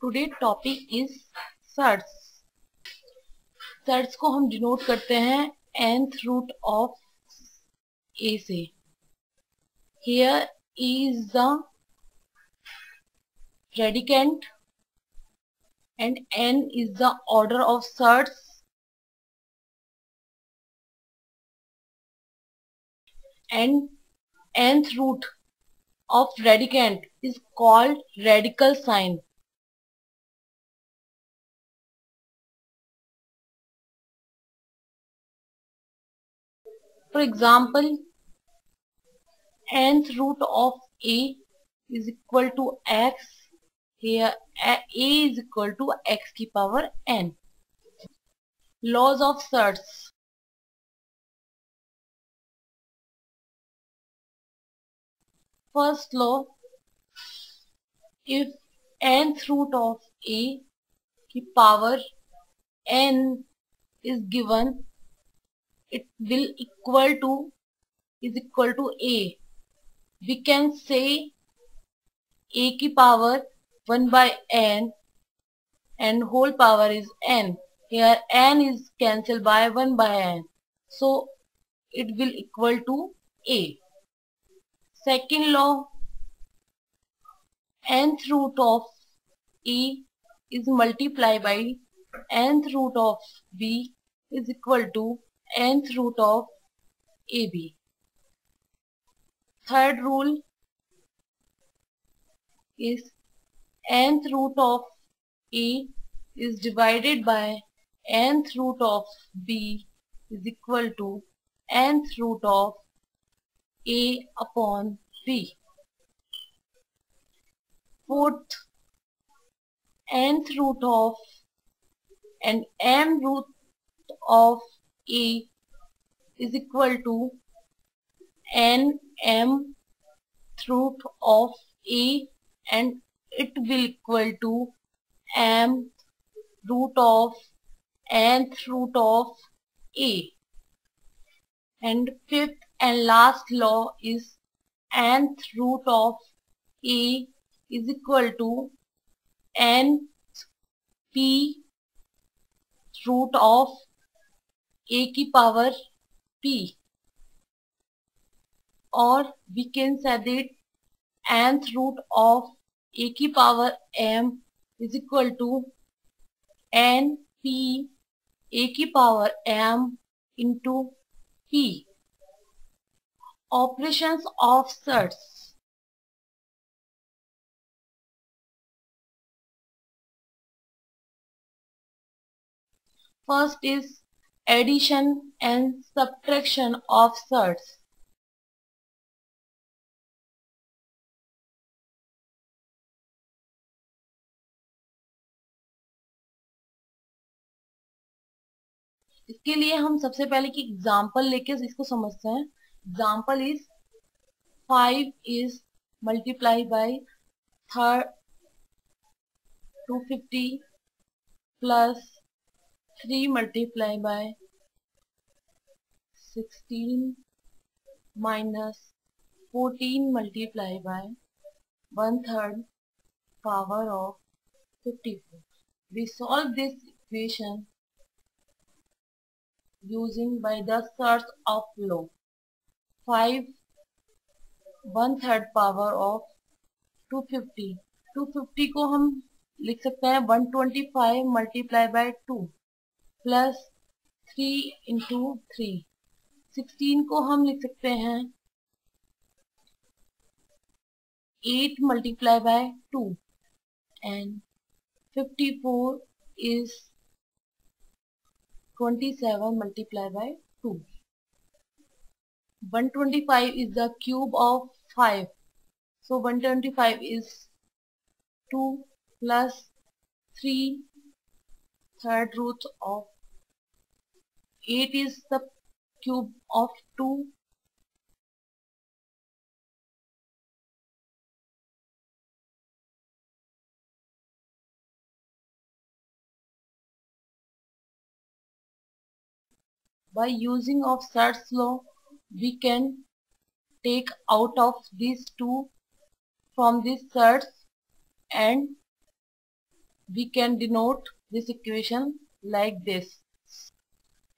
Today topic is search. Search को हम denote करते हैं nth रूट ऑफ a से। Here is the predicant and n is the order of search and nth root of predicant is called radical sign. For example, nth root of a is equal to x. Here a is equal to x की power n. Laws of search. First law, if nth root of a की power n is given, it will equal to a. We can say a की power 1 by n and whole power is n. Here n is cancelled by 1 by n. So it will equal to a. Second law, nth root of a is multiplied by nth root of b is equal to nth root of ab. Third rule is nth root of a is divided by nth root of b is equal to nth root of a upon b. Fourth, nth root of and m root of a is equal to n m root of a and it will equal to m root of nth root of a. And fifth and last law is nth root of a is equal to n p root of a की power p, or we can say that nth root of a की power m is equal to n p a की power m into p. Operations of search. First is addition and subtraction of search. इसके लिए हम सबसे पहले की example लेके इसको समझते हैं. Example is 5 is multiplied by 250 plus 3 multiplied by 16 minus 14 multiplied by 1/3 power of 54. We solve this equation using by the search of law. 5 1/3 power of 250. 250 को हम लिख सकते हैं 125 multiplied by 2 plus 3 into 3. 16 को हम लिख सकते हैं 8 multiplied by 2 and 54 is 27 multiplied by 2. 125 is the cube of 5. So 125 is 2 plus 3 third root of 8 is the cube of 2 by using of search law. We can take out of these two from this search and we can denote this equation like this.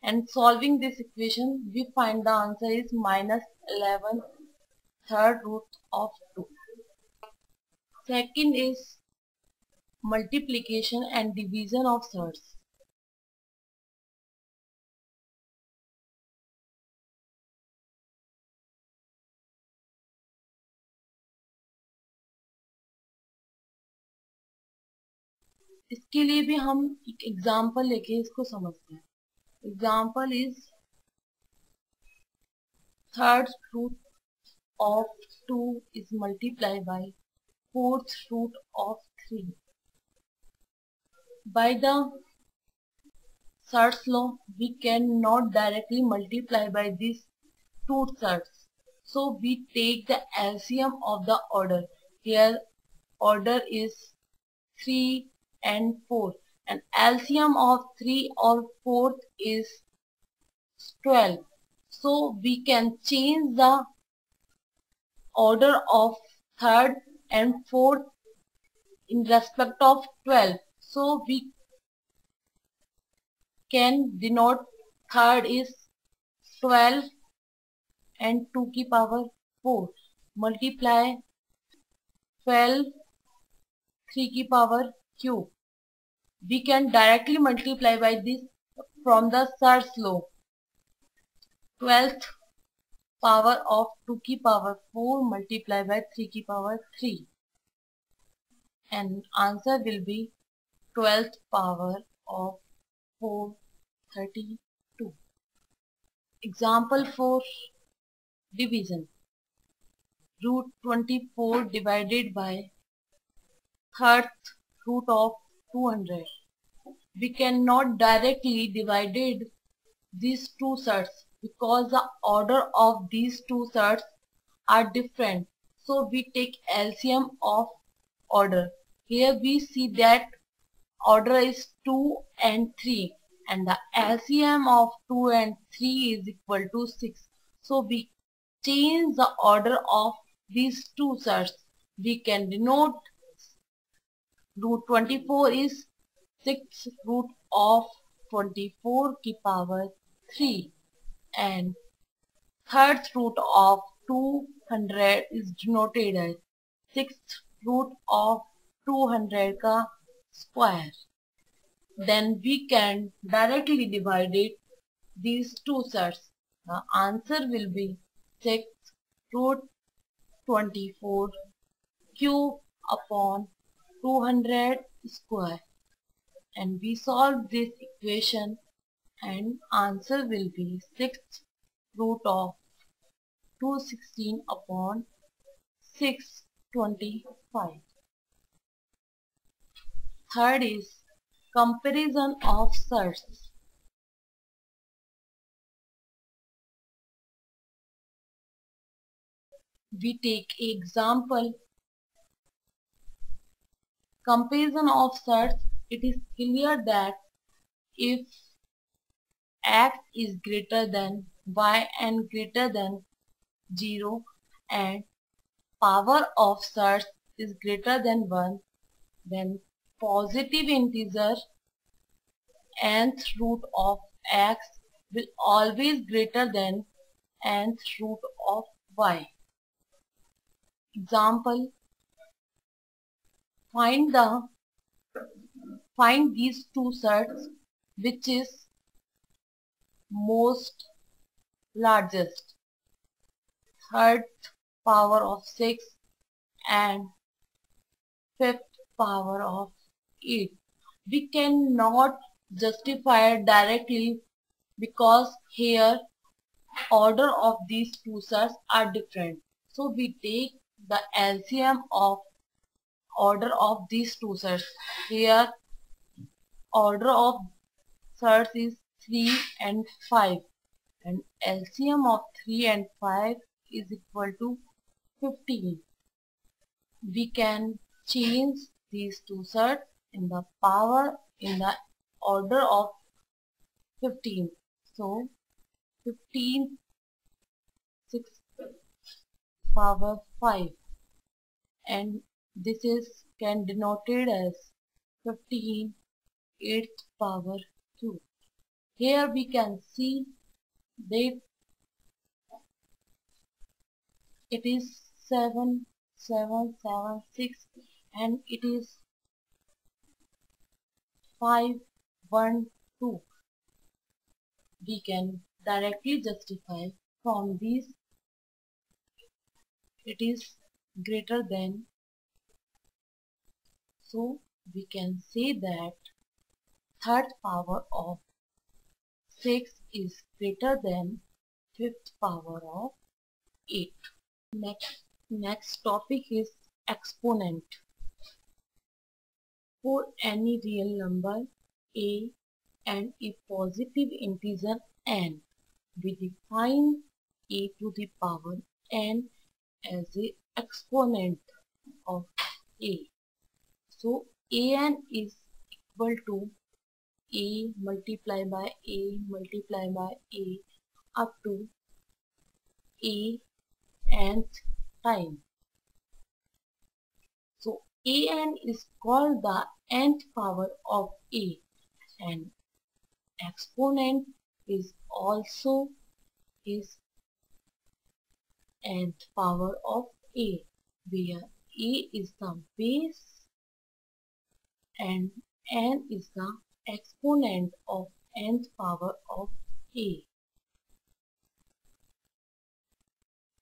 And solving this equation, we find the answer is minus 11 third root of 2. Second is multiplication and division of thirds. इसके लिए भी हम एक example लेके इसको समझते हैं. Example is third root of 2 is multiplied by fourth root of 3. By the thirds law, we cannot directly multiply by these two thirds. So we take the LCM of the order. Here order is 3 and 4. And LCM of 3 or 4 is 12. So we can change the order of third and fourth in respect of 12. So we can denote third is 12 and 2 की power 4. Multiply 12 3 की power cube. We can directly multiply by this from the third law. 12th power of 2 की power 4 multiplied by 3 की power 3. And answer will be 12th power of 432. Example for division. Root 24 divided by third root of 200. We cannot directly divide these two thirds because the order of these two thirds are different. So we take LCM of order. Here we see that order is 2 and 3 and the LCM of 2 and 3 is equal to 6. So we change the order of these two thirds. We can denote root 24 is 6 root of 24 की power 3 and third root of 200 is denoted as 6th root of 200 का square. Then we can directly divide these two thirds. The answer will be 6 root 24 cube upon 200 square. And we solve this equation and answer will be 6th root of 216 upon 625. Third is comparison of thirds. We take example. Comparison of thirds. It is clear that if x is greater than y and greater than 0 and power of thirds is greater than 1, then positive integer nth root of x will always greater than nth root of y. Example, find these two thirds which is most largest. Third power of 6 and fifth power of 8. We cannot justify it directly because here order of these two thirds are different. So we take the LCM of order of these two thirds. Here order of thirds is 3 and 5 and LCM of 3 and 5 is equal to 15. We can change these two thirds in the power in the order of 15. So 15 6 power 5 and this is can denoted as 15 8th power cube. Here we can see that it is 7 7 7 6 and it is 5 1 2. We can directly justify from these it is greater than, so we can say that third power of 6 is greater than fifth power of 8. Next topic is exponent. For any real number a and a positive integer n, we define a to the power n as a exponent of a. So an is equal to a multiplied by a multiplied by a up to a nth time. So an is called the nth power of a, and exponent is also is nth power of a, where a is the base and n is the exponent of nth power of a.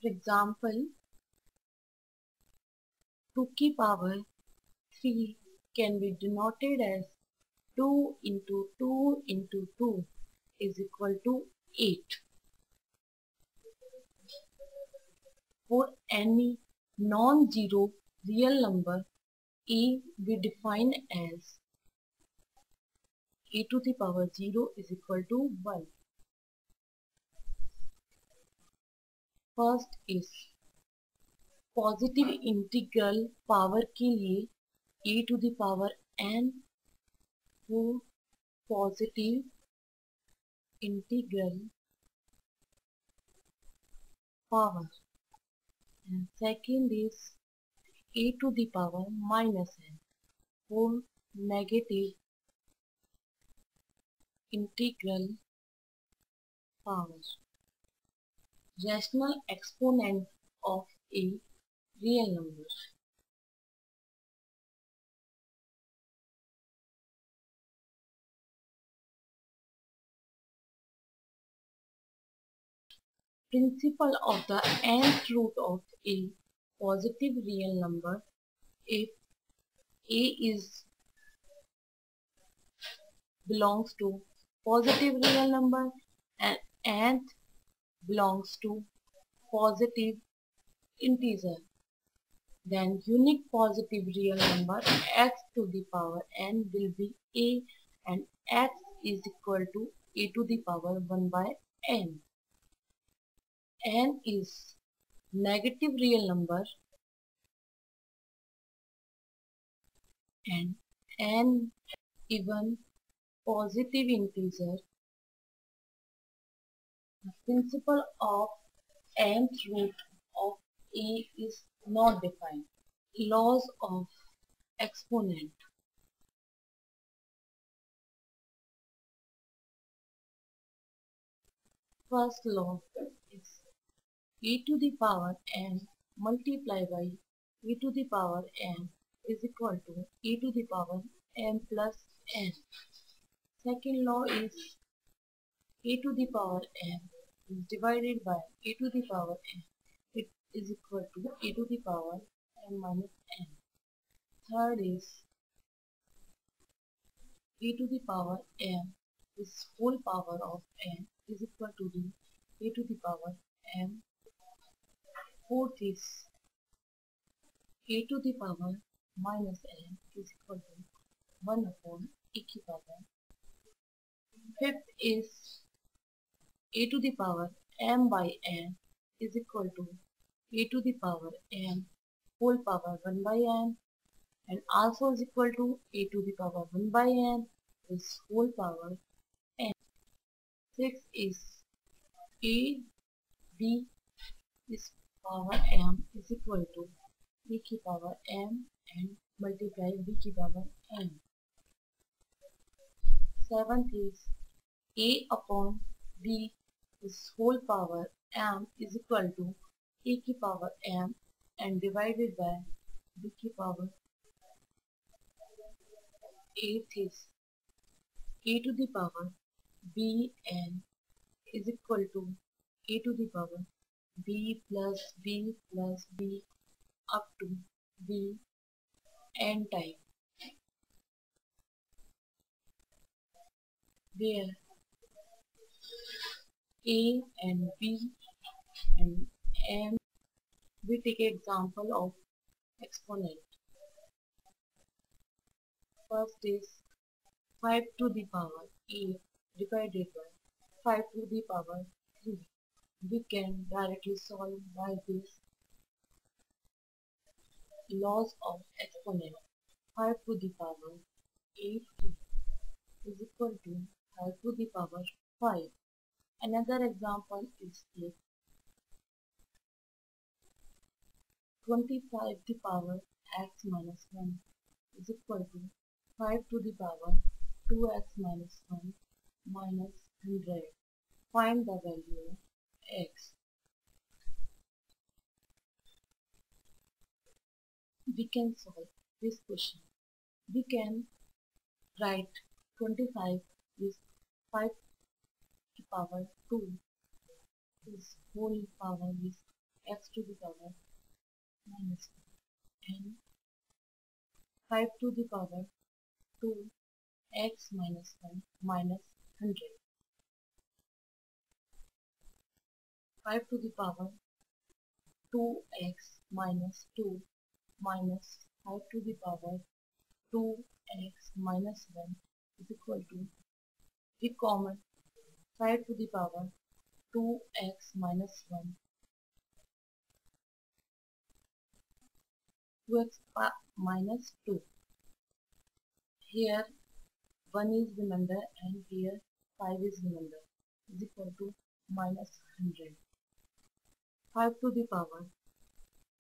For example, 2 की power 3 can be denoted as 2 into 2 into 2 is equal to 8. For any non-zero real number a, we define as a to the power 0 is equal to 1. First is positive integral power के लिए e to the power n को positive integral power, and second is e to the power minus n for negative integral power. Rational exponent of a real number. Principle of the nth root of a positive real number. If a is belongs to positive real number and nth belongs to positive integer, then unique positive real number x to the power n will be a, and x is equal to a to the power 1 by n. N is negative real number and n even positive integer. The principle of nth root of a is not defined. Laws of exponent. First law is e to the power n multiplied by e to the power n is equal to e to the power n plus n. Second law is e to the power n is divided by e to the power n. It is equal to e to the power n minus n. Third is e to the power n is whole power of n is equal to the e to the power m. Fourth is e to the power minus n is equal to 1 upon e की power. Fifth is e to the power m by n is equal to e to the power m whole power 1 by n, and also is equal to e to the power 1 by n is whole power n. Sixth is a b is power m is equal to e की power m and multiply b की power n. Seventh is a upon b is whole power m is equal to a की power m and divided by b की power. Eighth is a to the power b n is equal to a to the power b plus b plus b up to b n time, where a and b and m. We take example of exponent. First is 5 to the power 8 divided by 5 to the power 3. We can directly solve by this laws of exponent. 5 to the power 8 is equal to 5 to the power 5. Another example is this 25 to the power x minus 1 is equal to 5 to the power 2x minus 1 minus 100. Find the value of x. We can solve this question. We can write 25 is 5 to the power 2 is whole power is x to the power minus 1 and 5 to the power 2 x minus 1 minus 100. 5 to the power 2x minus 2 minus 5 to the power 2x minus 1 is equal to the common 5 to the power 2x minus 1 2x minus 2. Here 1 is remainder and here 5 is remainder is equal to minus 100. 5 to the power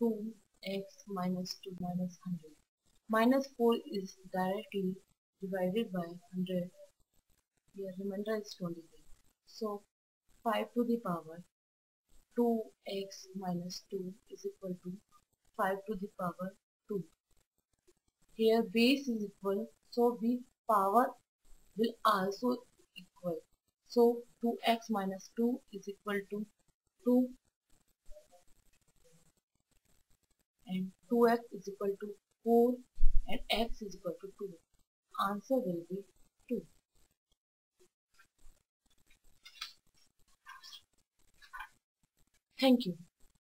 2x minus 2 minus 100. Minus 4 is directly divided by 100. Here remainder is 23. So 5 to the power 2x minus 2 is equal to 5 to the power 2. Here base is equal, so the power will also equal. So 2x minus 2 is equal to 2 and 2x is equal to 4 and x is equal to 2. Answer will be 2. Thank you.